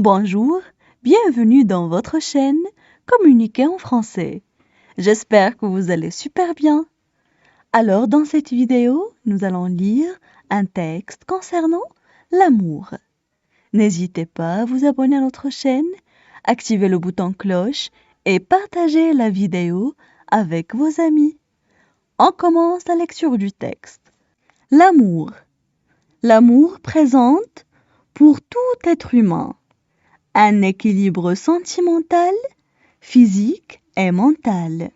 Bonjour, bienvenue dans votre chaîne Communiquer en français. J'espère que vous allez super bien. Alors, dans cette vidéo, nous allons lire un texte concernant l'amour. N'hésitez pas à vous abonner à notre chaîne, activer le bouton cloche et partager la vidéo avec vos amis. On commence la lecture du texte. L'amour. L'amour présente pour tout être humain un équilibre sentimental, physique et mental.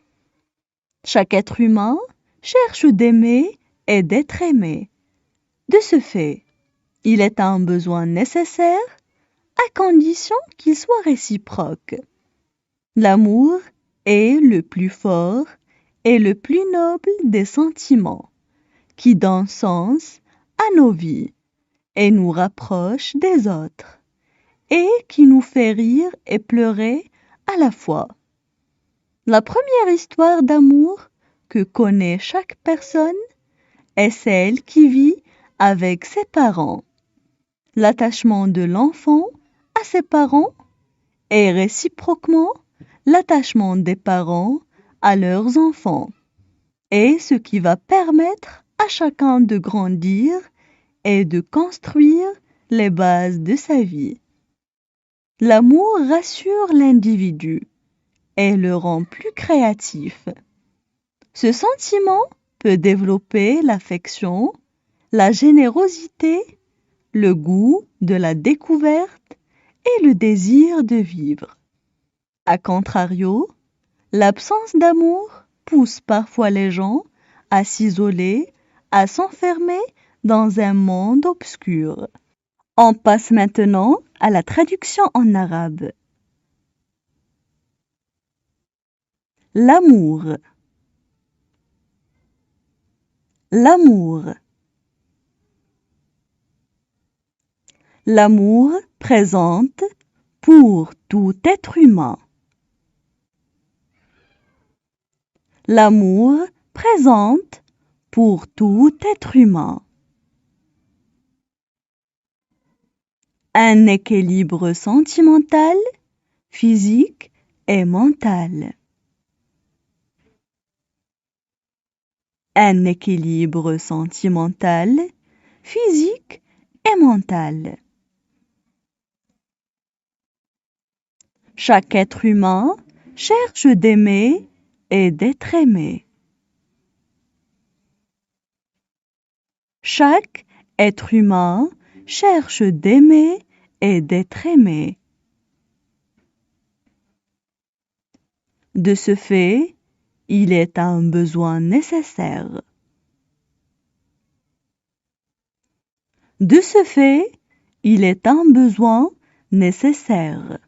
Chaque être humain cherche d'aimer et d'être aimé. De ce fait, il est un besoin nécessaire à condition qu'il soit réciproque. L'amour est le plus fort et le plus noble des sentiments qui donne sens à nos vies et nous rapproche des autres et qui nous fait rire et pleurer à la fois. La première histoire d'amour que connaît chaque personne est celle qui vit avec ses parents. L'attachement de l'enfant à ses parents et réciproquement l'attachement des parents à leurs enfants est ce qui va permettre à chacun de grandir et de construire les bases de sa vie. L'amour rassure l'individu et le rend plus créatif. Ce sentiment peut développer l'affection, la générosité, le goût de la découverte et le désir de vivre. A contrario, l'absence d'amour pousse parfois les gens à s'isoler, à s'enfermer dans un monde obscur. On passe maintenant à la traduction en arabe. L'amour. L'amour. L'amour présente pour tout être humain. L'amour présente pour tout être humain. Un équilibre sentimental, physique et mental. Un équilibre sentimental, physique et mental. Chaque être humain cherche d'aimer et d'être aimé. Chaque être humain cherche d'aimer et d'être aimé. De ce fait, il est un besoin nécessaire. De ce fait, il est un besoin nécessaire.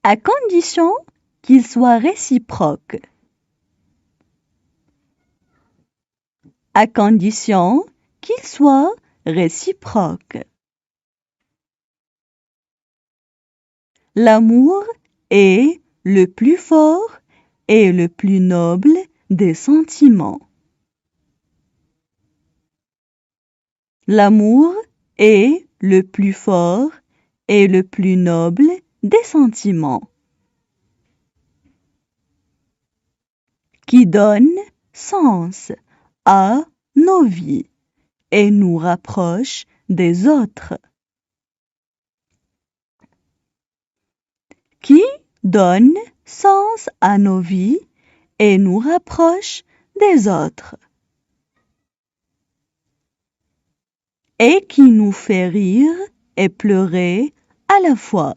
À condition qu'il soit réciproque. À condition qu'il soit réciproque. L'amour est le plus fort et le plus noble des sentiments. L'amour est le plus fort et le plus noble des sentiments qui donne sens à nos vies et nous rapproche des autres. Qui donne sens à nos vies et nous rapproche des autres. Et qui nous fait rire et pleurer à la fois.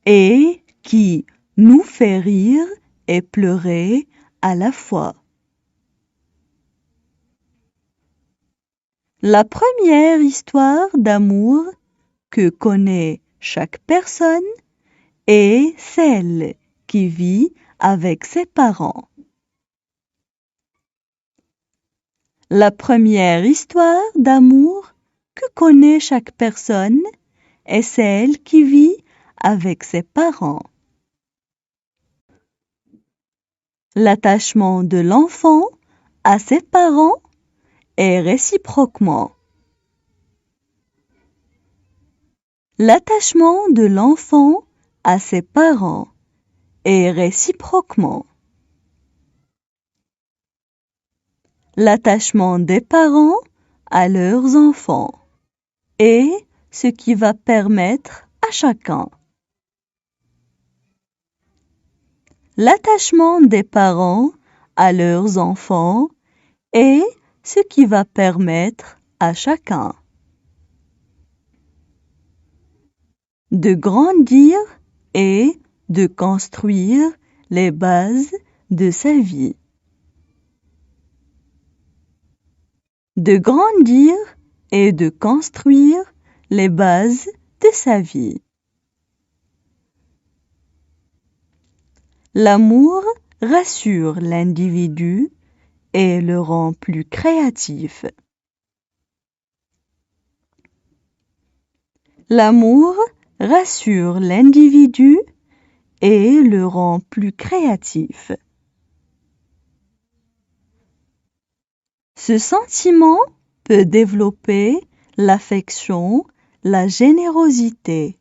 Et qui nous fait rire et pleurer à la fois. La première histoire d'amour que connaît chaque personne est celle qui vit avec ses parents. La première histoire d'amour que connaît chaque personne est celle qui vit avec ses parents. L'attachement de l'enfant à ses parents et réciproquement. L'attachement de l'enfant à ses parents et réciproquement. L'attachement des parents à leurs enfants et ce qui va permettre à chacun. L'attachement des parents à leurs enfants et ce qui va permettre à chacun de grandir et de construire les bases de sa vie. De grandir et de construire les bases de sa vie. L'amour rassure l'individu et le rend plus créatif. L'amour rassure l'individu et le rend plus créatif. Ce sentiment peut développer l'affection, la générosité.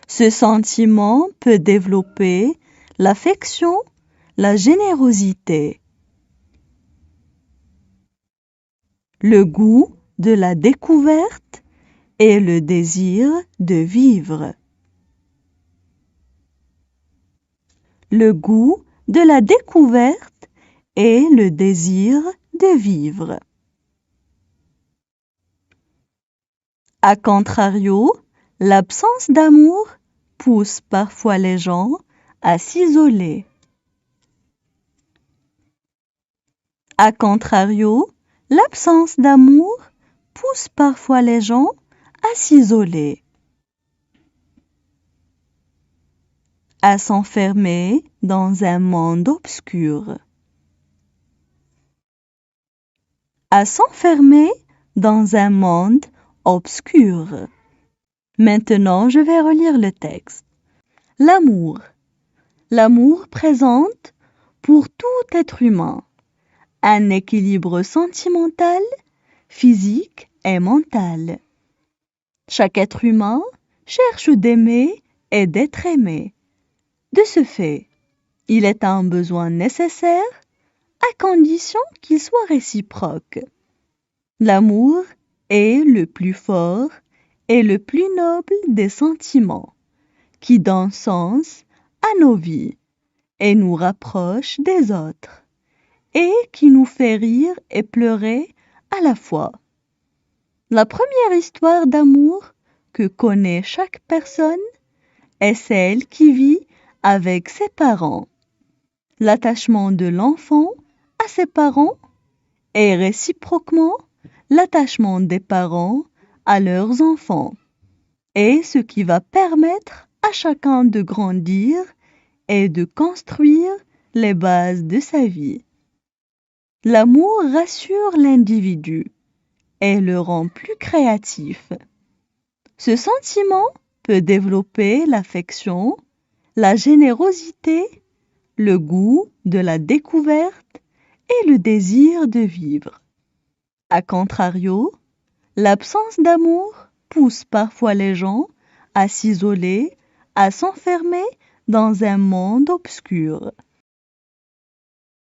Ce sentiment peut développer l'affection, la générosité. Le goût de la découverte et le désir de vivre. Le goût de la découverte et le désir de vivre. A contrario, l'absence d'amour pousse parfois les gens à s'isoler. A contrario, l'absence d'amour pousse parfois les gens à s'isoler, à s'enfermer dans un monde obscur, à s'enfermer dans un monde obscur. Maintenant, je vais relire le texte. L'amour. L'amour présente pour tout être humain un équilibre sentimental, physique et mental. Chaque être humain cherche d'aimer et d'être aimé. De ce fait, il est un besoin nécessaire à condition qu'il soit réciproque. L'amour est le plus fort et le plus noble des sentiments qui donne sens à nos vies et nous rapproche des autres et qui nous fait rire et pleurer à la fois. La première histoire d'amour que connaît chaque personne est celle qui vit avec ses parents. L'attachement de l'enfant à ses parents et réciproquement l'attachement des parents à leurs enfants est ce qui va permettre à chacun de grandir et de construire les bases de sa vie. L'amour rassure l'individu et le rend plus créatif. Ce sentiment peut développer l'affection, la générosité, le goût de la découverte et le désir de vivre. A contrario, l'absence d'amour pousse parfois les gens à s'isoler, à s'enfermer dans un monde obscur.